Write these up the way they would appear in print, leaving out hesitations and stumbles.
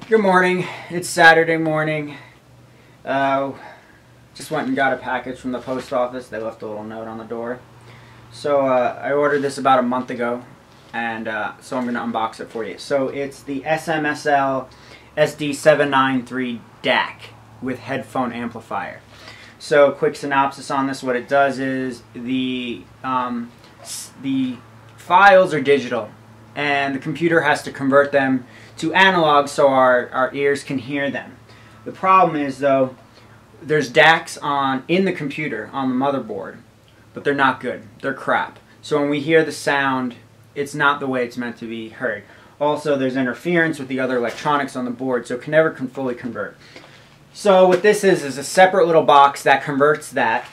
Good morning. It's Saturday morning. Just went and got a package from the post office. They left a little note on the door. So I ordered this about a month ago, and so I'm going to unbox it for you. So it's the S.M.S.L SD-793 DAC with headphone amplifier. So quick synopsis on this. What it does is the files are digital, and the computer has to convert them to analog so our ears can hear them. The problem is, though, there's DACs in the computer, on the motherboard, but they're not good. They're crap. So when we hear the sound, it's not the way it's meant to be heard. Also, there's interference with the other electronics on the board, so it can never fully convert. So what this is a separate little box that converts that,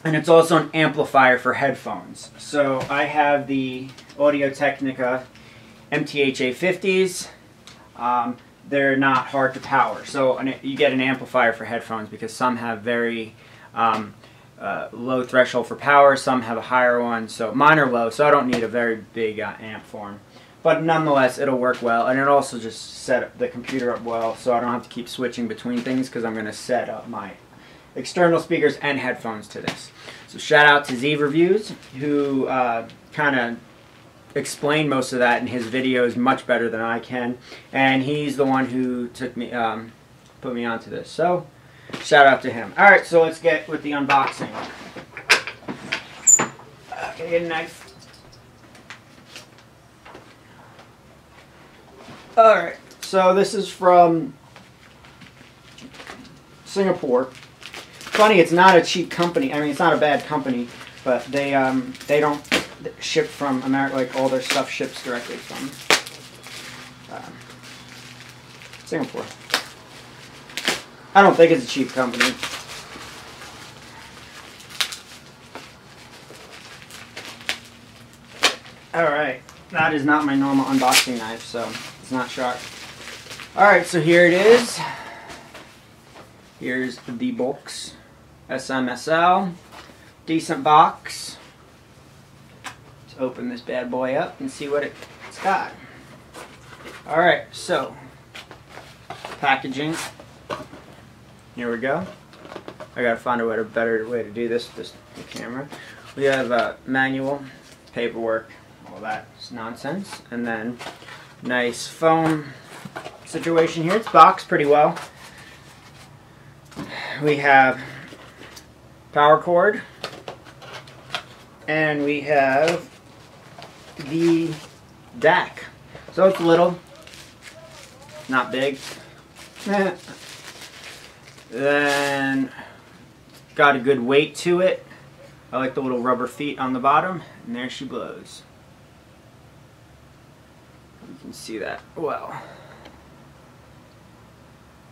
and it's also an amplifier for headphones. So I have the Audio-Technica MTH-A50s. They're not hard to power. So you get an amplifier for headphones because some have very low threshold for power, some have a higher one. So mine are low, so I don't need a very big amp for them. But nonetheless, it'll work well, and it also just set the computer up well, so I don't have to keep switching between things because I'm going to set up my external speakers and headphones to this. So shout out to Z Reviews, who kind of explained most of that in his videos much better than I can, and he's the one who took me, put me onto this. So shout out to him. All right, so let's get with the unboxing. Okay, get a knife. Alright, so this is from Singapore. Funny, it's not a cheap company. I mean, it's not a bad company, but they don't ship from America. Like, all their stuff ships directly from Singapore. I don't think it's a cheap company. Alright, that is not my normal unboxing knife, so not sharp. Alright, so here it is. Here's the box. S.M.S.L. Decent box. Let's open this bad boy up and see what it's got. Alright, so packaging. Here we go. I gotta find a better way to do this with the camera. We have a manual, paperwork, all that's nonsense, and then nice foam situation here. It's boxed pretty well. We have power cord, and we have the DAC. So it's little, not big. Then got a good weight to it. I like the little rubber feet on the bottom, and there she blows. You can see that well.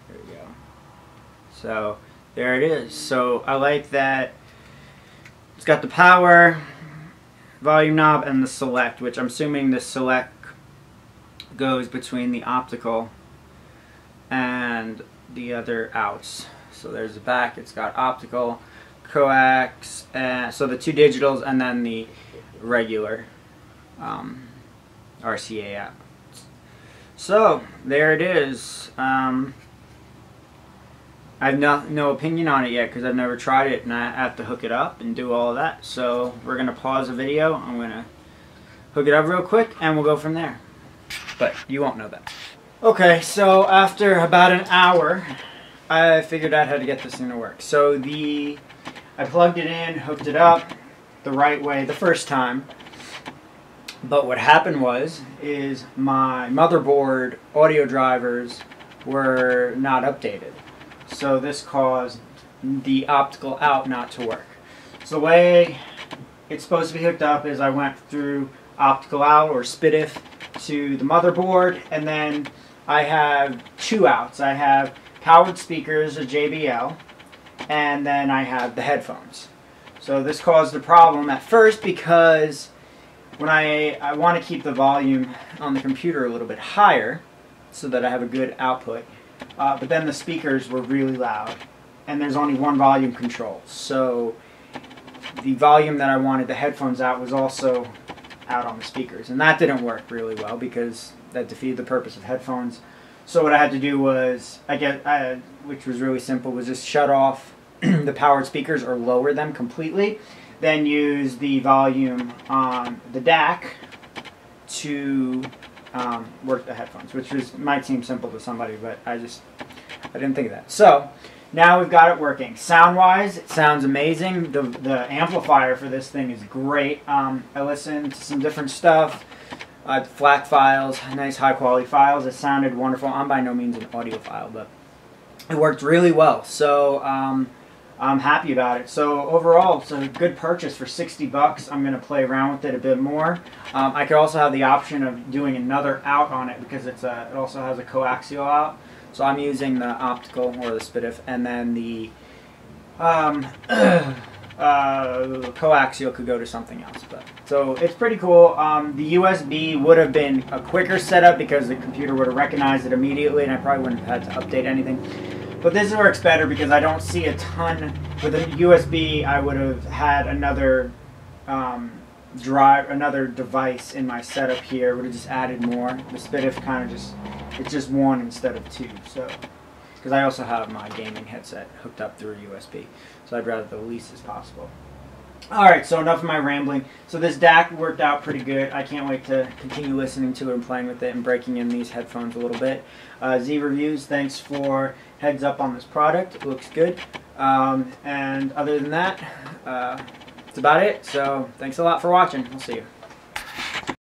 There we go. So there it is. So I like that it's got the power, volume knob, and the select, which I'm assuming the select goes between the optical and the other outs. So there's the back. It's got optical, coax, so the two digitals, and then the regular RCA out. So there it is. I have no opinion on it yet because I've never tried it, and I have to hook it up and do all of that. So we're going to pause the video. I'm going to hook it up real quick, and we'll go from there. But you won't know that. Okay, so after about an hour, I figured out how to get this thing to work. So I plugged it in, hooked it up the right way the first time. But what happened is my motherboard audio drivers were not updated. So this caused the optical out not to work. So the way it's supposed to be hooked up is I went through optical out, or SPDIF, to the motherboard, and then I have two outs. I have powered speakers, a JBL, and then I have the headphones. So this caused a problem at first because when I want to keep the volume on the computer a little bit higher so that I have a good output, but then the speakers were really loud, and there's only one volume control. So the volume that I wanted the headphones out was also out on the speakers, and that didn't work really well because that defeated the purpose of headphones. So what I had to do was, which was really simple, was just shut off the powered speakers or lower them completely. Then use the volume on the DAC to work the headphones, which might seem simple to somebody, but I didn't think of that. So now we've got it working. Sound-wise, it sounds amazing. The amplifier for this thing is great. I listened to some different stuff, FLAC files, nice high-quality files. It sounded wonderful. I'm by no means an audiophile, but it worked really well. So I'm happy about it. So overall, it's a good purchase for 60 bucks. I'm going to play around with it a bit more. I could also have the option of doing another out on it because it also has a coaxial out. So I'm using the optical or the SPDIF, and then the coaxial could go to something else. So it's pretty cool. The USB would have been a quicker setup because the computer would have recognized it immediately, and I probably wouldn't have had to update anything. But this works better because I don't see a ton. With a USB, I would have had another another device in my setup here. Would have just added more. The SPDIF kind of it's just one instead of two. So, because I also have my gaming headset hooked up through a USB, so I'd rather the least as possible. Alright, so enough of my rambling. So this DAC worked out pretty good. I can't wait to continue listening to it and playing with it and breaking in these headphones a little bit. Z Reviews, thanks for heads up on this product. It looks good. And other than that, that's about it. So thanks a lot for watching. We'll see you.